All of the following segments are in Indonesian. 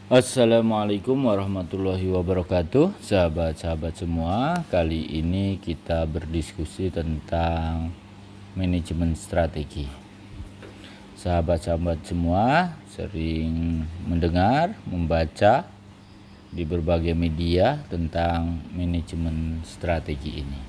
Assalamualaikum warahmatullahi wabarakatuh, sahabat-sahabat semua. Kali ini kita berdiskusi tentang manajemen strategi. Sahabat-sahabat semua sering mendengar, membaca di berbagai media tentang manajemen strategi ini.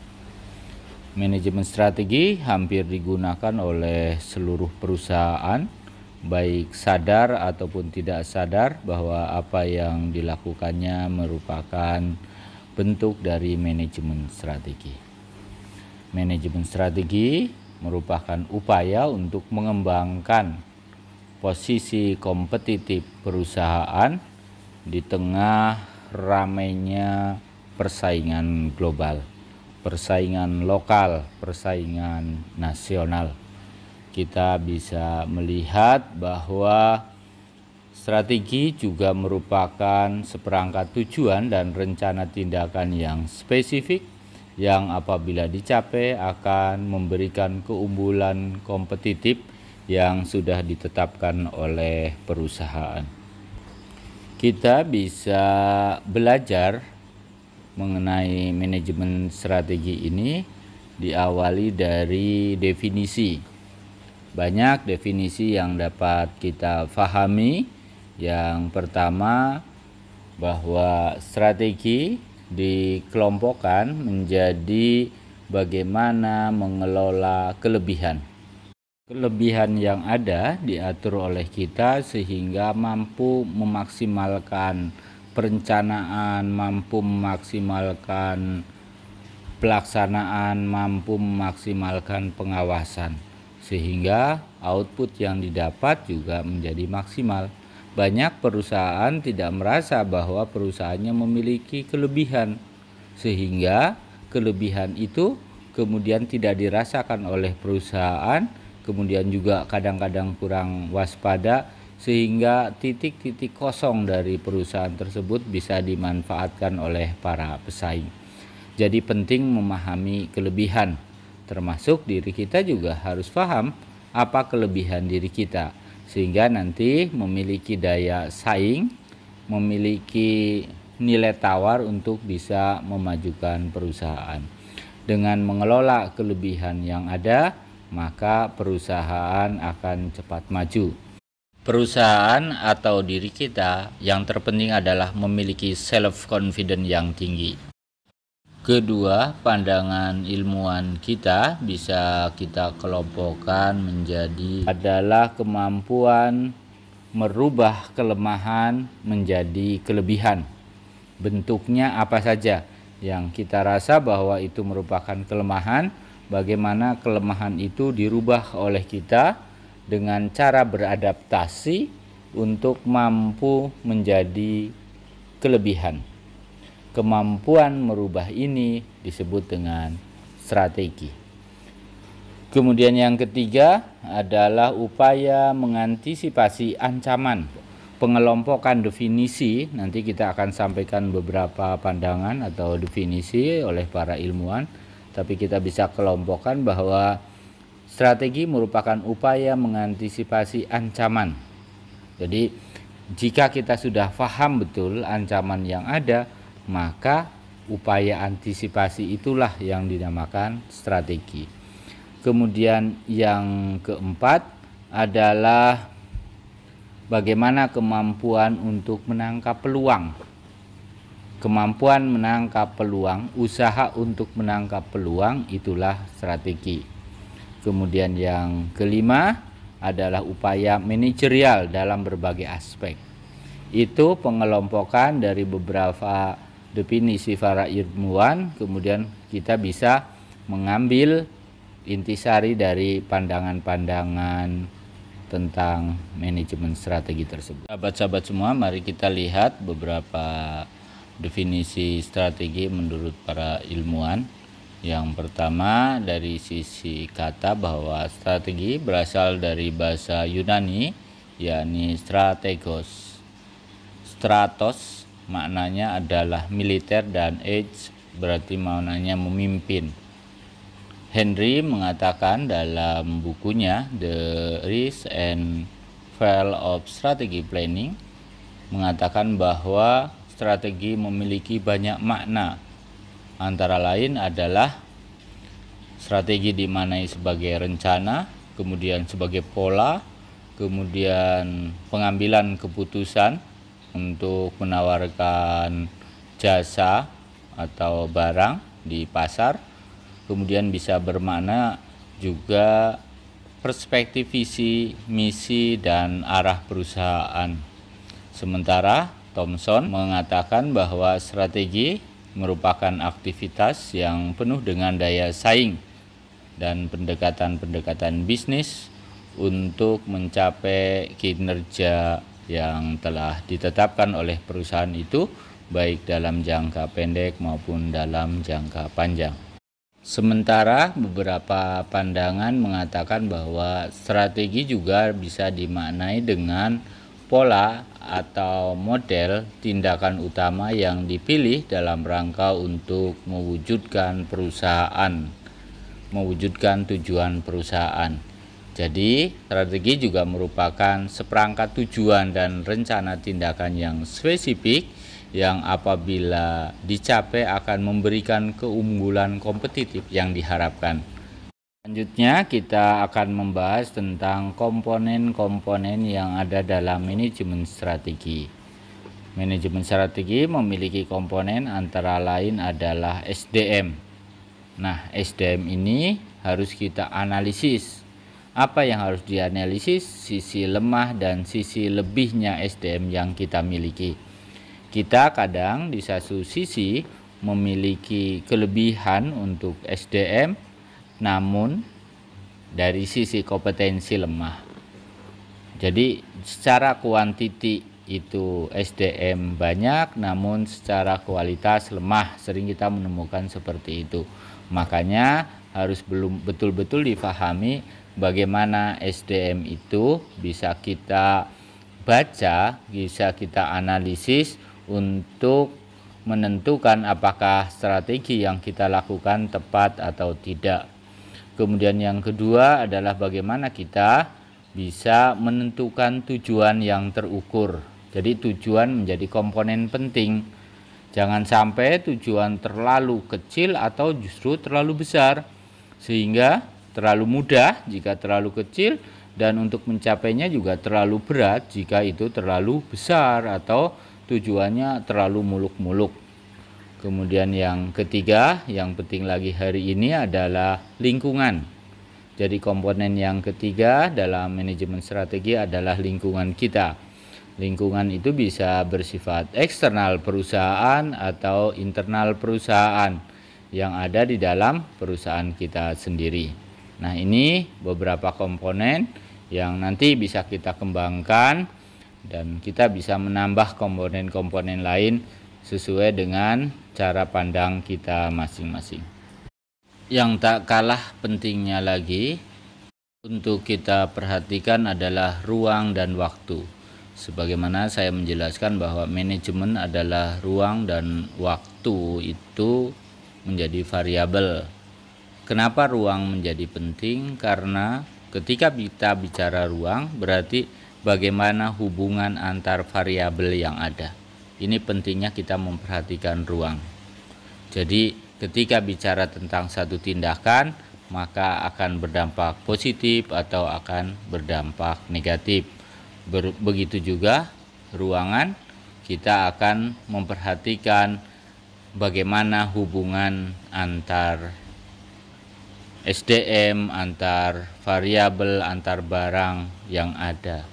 Manajemen strategi hampir digunakan oleh seluruh perusahaan, baik sadar ataupun tidak sadar bahwa apa yang dilakukannya merupakan bentuk dari manajemen strategi. Manajemen strategi merupakan upaya untuk mengembangkan posisi kompetitif perusahaan di tengah ramainya persaingan global, persaingan lokal, persaingan nasional. Kita bisa melihat bahwa strategi juga merupakan seperangkat tujuan dan rencana tindakan yang spesifik yang apabila dicapai akan memberikan keunggulan kompetitif yang sudah ditetapkan oleh perusahaan. Kita bisa belajar mengenai manajemen strategi ini diawali dari definisi. Banyak definisi yang dapat kita pahami. Yang pertama, bahwa strategi dikelompokkan menjadi bagaimana mengelola kelebihan. Kelebihan yang ada diatur oleh kita sehingga mampu memaksimalkan perencanaan, mampu memaksimalkan pelaksanaan, mampu memaksimalkan pengawasan, sehingga output yang didapat juga menjadi maksimal. Banyak perusahaan tidak merasa bahwa perusahaannya memiliki kelebihan, sehingga kelebihan itu kemudian tidak dirasakan oleh perusahaan, kemudian juga kadang-kadang kurang waspada, sehingga titik-titik kosong dari perusahaan tersebut bisa dimanfaatkan oleh para pesaing. Jadi penting memahami kelebihan, termasuk diri kita juga harus paham apa kelebihan diri kita, sehingga nanti memiliki daya saing, memiliki nilai tawar untuk bisa memajukan perusahaan. Dengan mengelola kelebihan yang ada, maka perusahaan akan cepat maju. Perusahaan atau diri kita yang terpenting adalah memiliki self-confidence yang tinggi. Kedua, pandangan ilmuwan kita bisa kita kelompokkan menjadi adalah kemampuan merubah kelemahan menjadi kelebihan. Bentuknya apa saja yang kita rasa bahwa itu merupakan kelemahan, bagaimana kelemahan itu dirubah oleh kita dengan cara beradaptasi untuk mampu menjadi kelebihan. Kemampuan merubah ini disebut dengan strategi. Kemudian yang ketiga adalah upaya mengantisipasi ancaman. Pengelompokan definisi, nanti kita akan sampaikan beberapa pandangan atau definisi oleh para ilmuwan, tapi kita bisa kelompokkan bahwa strategi merupakan upaya mengantisipasi ancaman. Jadi jika kita sudah paham betul ancaman yang ada, maka upaya antisipasi itulah yang dinamakan strategi. Kemudian yang keempat adalah bagaimana kemampuan untuk menangkap peluang. Kemampuan menangkap peluang, usaha untuk menangkap peluang, itulah strategi. Kemudian yang kelima adalah upaya manajerial dalam berbagai aspek. Itu pengelompokan dari beberapa definisi para ilmuwan, kemudian kita bisa mengambil intisari dari pandangan-pandangan tentang manajemen strategi tersebut. Sahabat-sahabat semua, mari kita lihat beberapa definisi strategi menurut para ilmuwan. Yang pertama, dari sisi kata, bahwa strategi berasal dari bahasa Yunani, yakni strategos. Stratos maknanya adalah militer dan age berarti maknanya memimpin. Henry mengatakan dalam bukunya The Rise and Fall of Strategy Planning mengatakan bahwa strategi memiliki banyak makna. Antara lain adalah strategi dimaknai sebagai rencana, kemudian sebagai pola, kemudian pengambilan keputusan untuk menawarkan jasa atau barang di pasar, kemudian bisa bermakna juga perspektif visi, misi, dan arah perusahaan. Sementara Thomson mengatakan bahwa strategi merupakan aktivitas yang penuh dengan daya saing dan pendekatan-pendekatan bisnis untuk mencapai kinerja yang telah ditetapkan oleh perusahaan itu, baik dalam jangka pendek maupun dalam jangka panjang. Sementara beberapa pandangan mengatakan bahwa strategi juga bisa dimaknai dengan pola atau model tindakan utama yang dipilih dalam rangka untuk mewujudkan tujuan perusahaan. Jadi, strategi juga merupakan seperangkat tujuan dan rencana tindakan yang spesifik yang apabila dicapai akan memberikan keunggulan kompetitif yang diharapkan. Selanjutnya kita akan membahas tentang komponen-komponen yang ada dalam manajemen strategi. Manajemen strategi memiliki komponen antara lain adalah SDM. Nah, SDM ini harus kita analisis. Apa yang harus dianalisis? Sisi lemah dan sisi lebihnya SDM yang kita miliki. Kita kadang di satu sisi memiliki kelebihan untuk SDM, namun dari sisi kompetensi lemah. Jadi secara kuantiti itu SDM banyak, namun secara kualitas lemah. Sering kita menemukan seperti itu. Makanya harus betul-betul difahami bagaimana SDM itu bisa kita baca, bisa kita analisis untuk menentukan apakah strategi yang kita lakukan tepat atau tidak. Kemudian yang kedua adalah bagaimana kita bisa menentukan tujuan yang terukur. Jadi tujuan menjadi komponen penting. Jangan sampai tujuan terlalu kecil atau justru terlalu besar, sehingga terlalu mudah jika terlalu kecil, dan untuk mencapainya juga terlalu berat jika itu terlalu besar atau tujuannya terlalu muluk-muluk. Kemudian yang ketiga, yang penting lagi hari ini adalah lingkungan. Jadi komponen yang ketiga dalam manajemen strategi adalah lingkungan kita. Lingkungan itu bisa bersifat eksternal perusahaan atau internal perusahaan yang ada di dalam perusahaan kita sendiri. Nah, ini beberapa komponen yang nanti bisa kita kembangkan dan kita bisa menambah komponen-komponen lain sesuai dengan cara pandang kita masing-masing. Yang tak kalah pentingnya lagi untuk kita perhatikan adalah ruang dan waktu. Sebagaimana saya menjelaskan bahwa manajemen adalah ruang dan waktu itu menjadi variabel. Kenapa ruang menjadi penting? Karena ketika kita bicara ruang berarti bagaimana hubungan antar variabel yang ada. Ini pentingnya kita memperhatikan ruang. Jadi ketika bicara tentang satu tindakan, maka akan berdampak positif atau akan berdampak negatif. Begitu juga ruangan, kita akan memperhatikan bagaimana hubungan antar SDM, antar variabel, antar barang yang ada.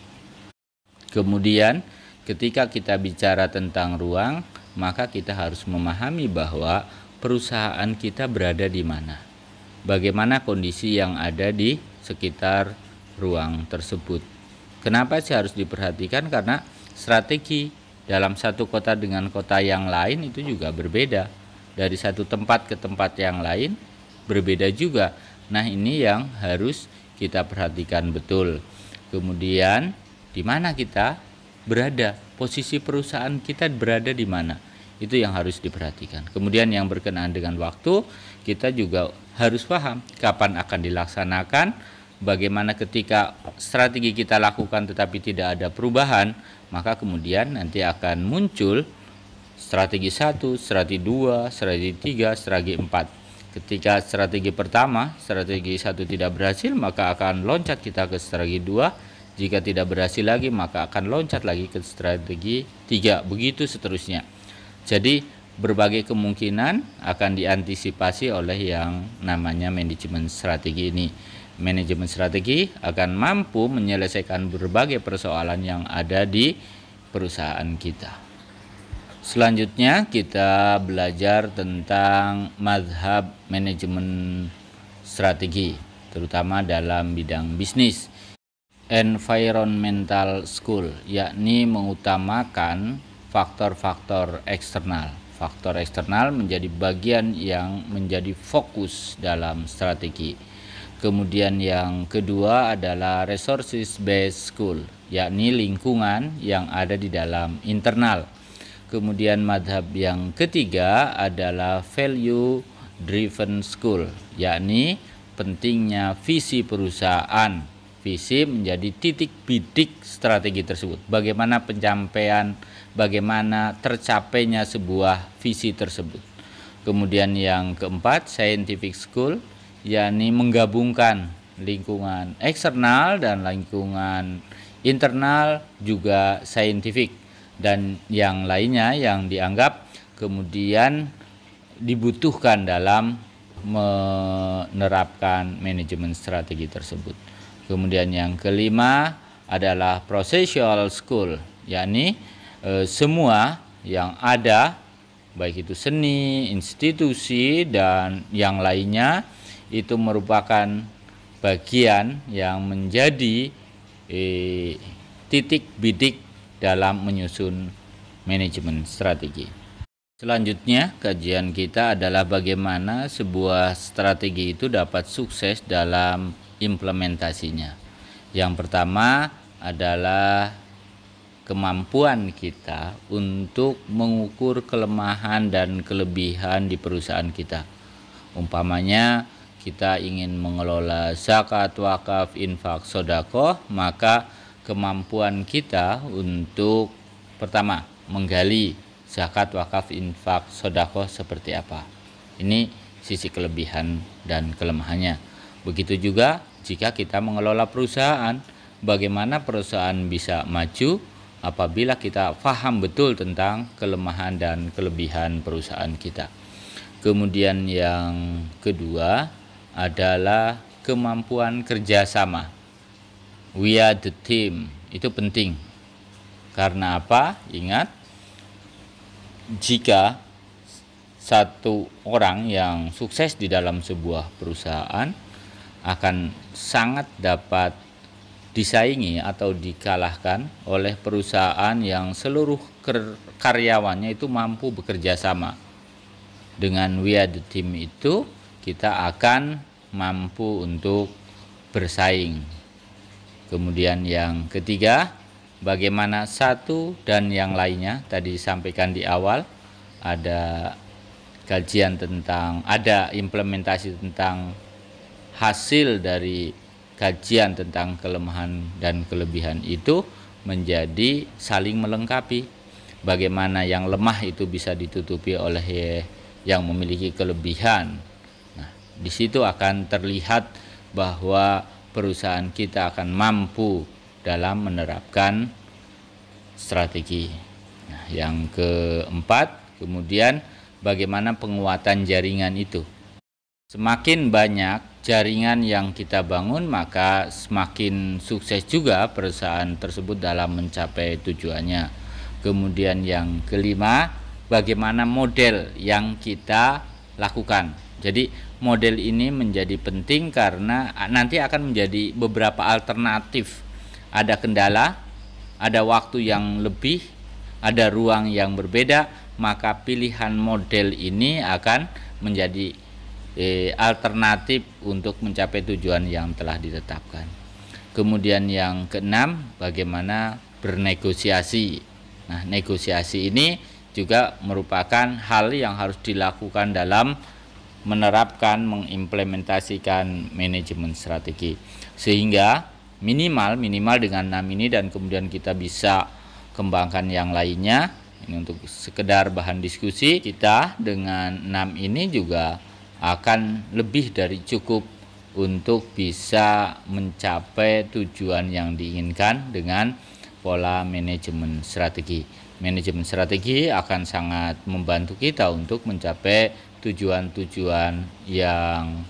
Kemudian ketika kita bicara tentang ruang, maka kita harus memahami bahwa perusahaan kita berada di mana. Bagaimana kondisi yang ada di sekitar ruang tersebut. Kenapa sih harus diperhatikan? Karena strategi dalam satu kota dengan kota yang lain itu juga berbeda. Dari satu tempat ke tempat yang lain berbeda juga. Nah, ini yang harus kita perhatikan betul. Kemudian di mana kita berada, posisi perusahaan kita berada di mana, itu yang harus diperhatikan. Kemudian yang berkenaan dengan waktu, kita juga harus paham kapan akan dilaksanakan, bagaimana ketika strategi kita lakukan tetapi tidak ada perubahan, maka kemudian nanti akan muncul strategi 1, strategi 2, strategi 3, strategi 4. Ketika strategi pertama, strategi 1 tidak berhasil, maka akan loncat kita ke strategi 2. Jika tidak berhasil lagi, maka akan loncat lagi ke strategi 3. Begitu seterusnya. Jadi berbagai kemungkinan akan diantisipasi oleh yang namanya manajemen strategi ini. Manajemen strategi akan mampu menyelesaikan berbagai persoalan yang ada di perusahaan kita. Selanjutnya kita belajar tentang mazhab manajemen strategi, terutama dalam bidang bisnis. Environmental School, yakni mengutamakan faktor-faktor eksternal. Faktor eksternal menjadi bagian yang menjadi fokus dalam strategi. Kemudian yang kedua adalah Resources Based School, yakni lingkungan yang ada di dalam internal. Kemudian madhab yang ketiga adalah Value Driven School, yakni pentingnya visi perusahaan. Visi menjadi titik bidik strategi tersebut. Bagaimana pencapaian, bagaimana tercapainya sebuah visi tersebut. Kemudian yang keempat, Scientific School, yakni menggabungkan lingkungan eksternal dan lingkungan internal juga scientific. Dan yang lainnya yang dianggap kemudian dibutuhkan dalam menerapkan manajemen strategi tersebut. Kemudian yang kelima adalah Processual School, yakni semua yang ada, baik itu seni, institusi, dan yang lainnya, itu merupakan bagian yang menjadi titik bidik dalam menyusun manajemen strategi. Selanjutnya, kajian kita adalah bagaimana sebuah strategi itu dapat sukses dalam implementasinya. Yang pertama adalah kemampuan kita untuk mengukur kelemahan dan kelebihan di perusahaan kita. Umpamanya kita ingin mengelola zakat, wakaf, infak, sedekah, maka kemampuan kita untuk pertama menggali zakat, wakaf, infak, sedekah seperti apa. Ini sisi kelebihan dan kelemahannya. Begitu juga jika kita mengelola perusahaan, bagaimana perusahaan bisa maju apabila kita paham betul tentang kelemahan dan kelebihan perusahaan kita. Kemudian yang kedua adalah kemampuan kerjasama. We are the team, itu penting. Karena apa? Ingat, jika satu orang yang sukses di dalam sebuah perusahaan akan sangat dapat disaingi atau dikalahkan oleh perusahaan yang seluruh karyawannya itu mampu bekerja sama. Dengan we are the team itu kita akan mampu untuk bersaing. Kemudian yang ketiga, bagaimana satu dan yang lainnya, tadi disampaikan di awal, ada kajian tentang, ada implementasi tentang hasil dari kajian tentang kelemahan dan kelebihan itu menjadi saling melengkapi. Bagaimana yang lemah itu bisa ditutupi oleh yang memiliki kelebihan. Nah, di situ akan terlihat bahwa perusahaan kita akan mampu dalam menerapkan strategi. Nah, yang keempat, kemudian bagaimana penguatan jaringan itu. Semakin banyak jaringan yang kita bangun, maka semakin sukses juga perusahaan tersebut dalam mencapai tujuannya. Kemudian yang kelima, bagaimana model yang kita lakukan. Jadi model ini menjadi penting karena nanti akan menjadi beberapa alternatif. Ada kendala, ada waktu yang lebih, ada ruang yang berbeda, maka pilihan model ini akan menjadi alternatif untuk mencapai tujuan yang telah ditetapkan. Kemudian yang keenam, bagaimana bernegosiasi. Nah, negosiasi ini juga merupakan hal yang harus dilakukan dalam menerapkan, mengimplementasikan manajemen strategi. Sehingga minimal dengan 6 ini dan kemudian kita bisa kembangkan yang lainnya. Ini untuk sekedar bahan diskusi. Kita dengan 6 ini juga akan lebih dari cukup untuk bisa mencapai tujuan yang diinginkan dengan pola manajemen strategi. Manajemen strategi akan sangat membantu kita untuk mencapai tujuan-tujuan yang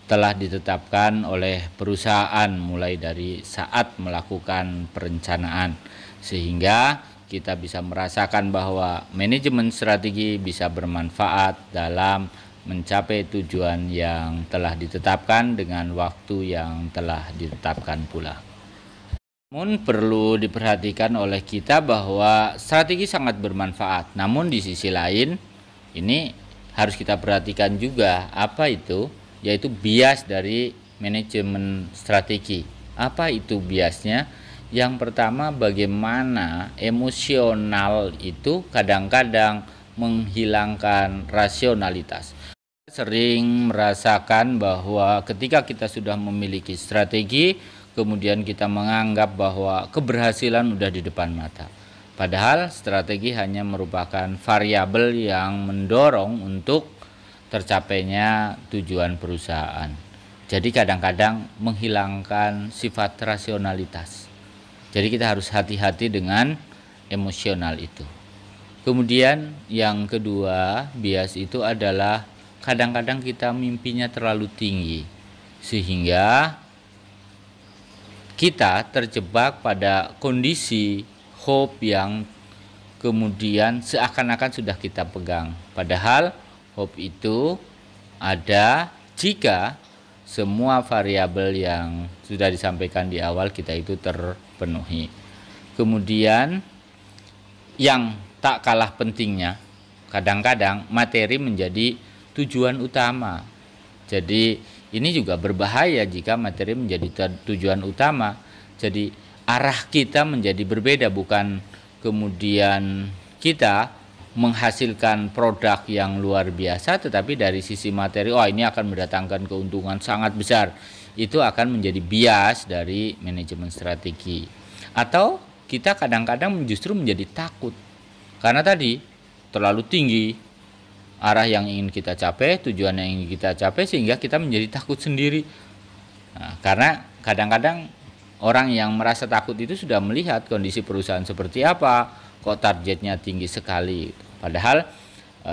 telah ditetapkan oleh perusahaan mulai dari saat melakukan perencanaan, sehingga kita bisa merasakan bahwa manajemen strategi bisa bermanfaat dalam mencapai tujuan yang telah ditetapkan dengan waktu yang telah ditetapkan pula. Namun perlu diperhatikan oleh kita bahwa strategi sangat bermanfaat. Namun di sisi lain ini harus kita perhatikan juga apa itu, yaitu bias dari manajemen strategi. Apa itu biasnya? Yang pertama, bagaimana emosional itu kadang-kadang menghilangkan rasionalitas. Sering merasakan bahwa ketika kita sudah memiliki strategi, kemudian kita menganggap bahwa keberhasilan sudah di depan mata. Padahal strategi hanya merupakan variabel yang mendorong untuk tercapainya tujuan perusahaan. Jadi kadang-kadang menghilangkan sifat rasionalitas. Jadi kita harus hati-hati dengan emosional itu. Kemudian yang kedua, bias itu adalah kadang-kadang kita mimpinya terlalu tinggi, sehingga kita terjebak pada kondisi hope yang kemudian seakan-akan sudah kita pegang. Padahal hope itu ada jika semua variabel yang sudah disampaikan di awal kita itu terpenuhi. Kemudian yang tak kalah pentingnya, kadang-kadang materi menjadi tujuan utama. Jadi ini juga berbahaya jika materi menjadi tujuan utama. Jadi arah kita menjadi berbeda, bukan kemudian kita menghasilkan produk yang luar biasa, tetapi dari sisi materi, ini akan mendatangkan keuntungan sangat besar. Itu akan menjadi bias dari manajemen strategi. Atau kita kadang-kadang justru menjadi takut, karena tadi terlalu tinggi arah yang ingin kita capai, tujuan yang ingin kita capai, sehingga kita menjadi takut sendiri. Nah, karena kadang-kadang orang yang merasa takut itu sudah melihat kondisi perusahaan seperti apa, kok targetnya tinggi sekali. Padahal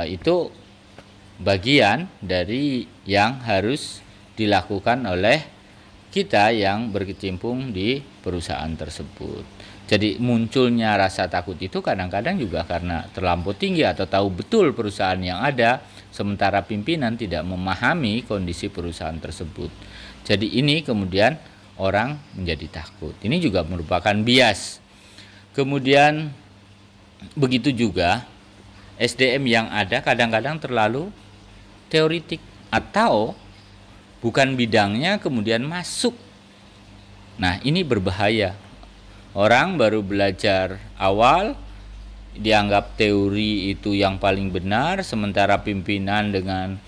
itu bagian dari yang harus dilakukan oleh kita yang berkecimpung di perusahaan tersebut. Jadi munculnya rasa takut itu kadang-kadang juga karena terlampau tinggi atau tahu betul perusahaan yang ada, sementara pimpinan tidak memahami kondisi perusahaan tersebut. Jadi ini kemudian orang menjadi takut. Ini juga merupakan bias. Kemudian begitu juga SDM yang ada kadang-kadang terlalu teoritik atau bukan bidangnya kemudian masuk. Nah, ini berbahaya. Orang baru belajar awal dianggap teori itu yang paling benar, sementara pimpinan dengan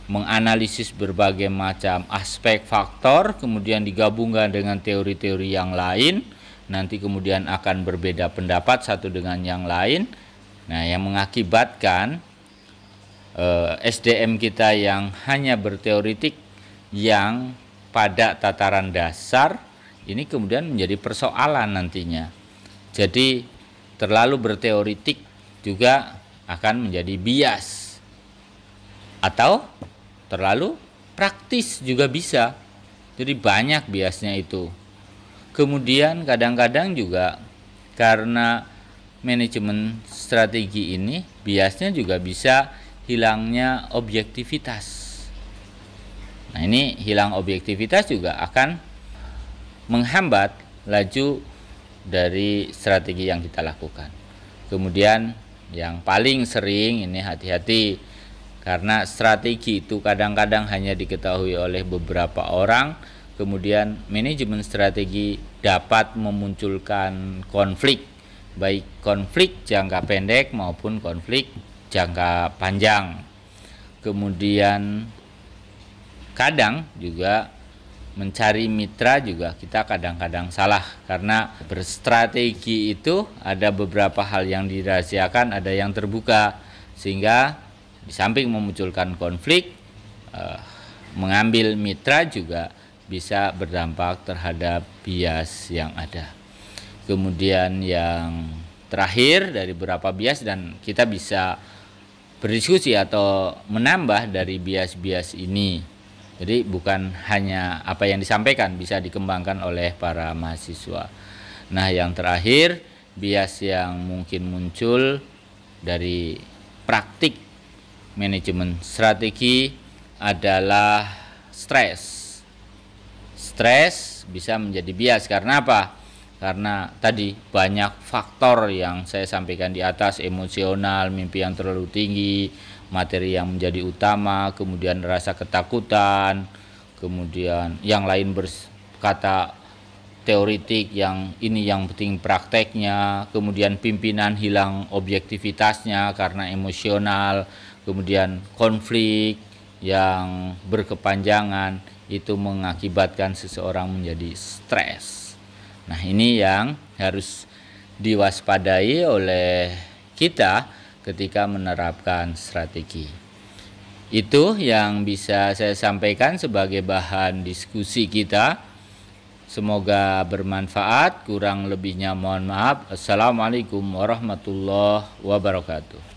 menganalisis berbagai macam aspek faktor kemudian digabungkan dengan teori-teori yang lain, nanti kemudian akan berbeda pendapat satu dengan yang lain. Nah, yang mengakibatkan SDM kita yang hanya berteoritik yang pada tataran dasar ini kemudian menjadi persoalan nantinya. Jadi terlalu berteoritik juga akan menjadi bias, atau terlalu praktis juga bisa. Jadi banyak biasnya itu. Kemudian kadang-kadang juga karena manajemen strategi ini biasanya juga bisa hilangnya objektivitas. Nah, ini hilang objektivitas juga akan menghambat laju dari strategi yang kita lakukan. Kemudian yang paling sering ini hati-hati, karena strategi itu kadang-kadang hanya diketahui oleh beberapa orang. Kemudian manajemen strategi dapat memunculkan konflik, baik konflik jangka pendek maupun konflik jangka panjang. Kemudian kadang juga mencari mitra juga kita kadang-kadang salah, karena berstrategi itu ada beberapa hal yang dirahasiakan, ada yang terbuka, sehingga di samping memunculkan konflik, mengambil mitra juga bisa berdampak terhadap bias yang ada. Kemudian yang terakhir dari beberapa bias, dan kita bisa berdiskusi atau menambah dari bias-bias ini. Jadi bukan hanya apa yang disampaikan, bisa dikembangkan oleh para mahasiswa. Nah, yang terakhir, bias yang mungkin muncul dari praktik manajemen strategi adalah stres. Stres bisa menjadi bias karena apa? Karena tadi banyak faktor yang saya sampaikan di atas, emosional, mimpi yang terlalu tinggi, materi yang menjadi utama, kemudian rasa ketakutan, kemudian yang lain berkata teoritik, yang ini yang penting prakteknya, kemudian pimpinan hilang objektivitasnya karena emosional, kemudian konflik yang berkepanjangan, itu mengakibatkan seseorang menjadi stres. Nah, ini yang harus diwaspadai oleh kita ketika menerapkan strategi. Itu yang bisa saya sampaikan sebagai bahan diskusi kita. Semoga bermanfaat, kurang lebihnya mohon maaf. Assalamualaikum warahmatullahi wabarakatuh.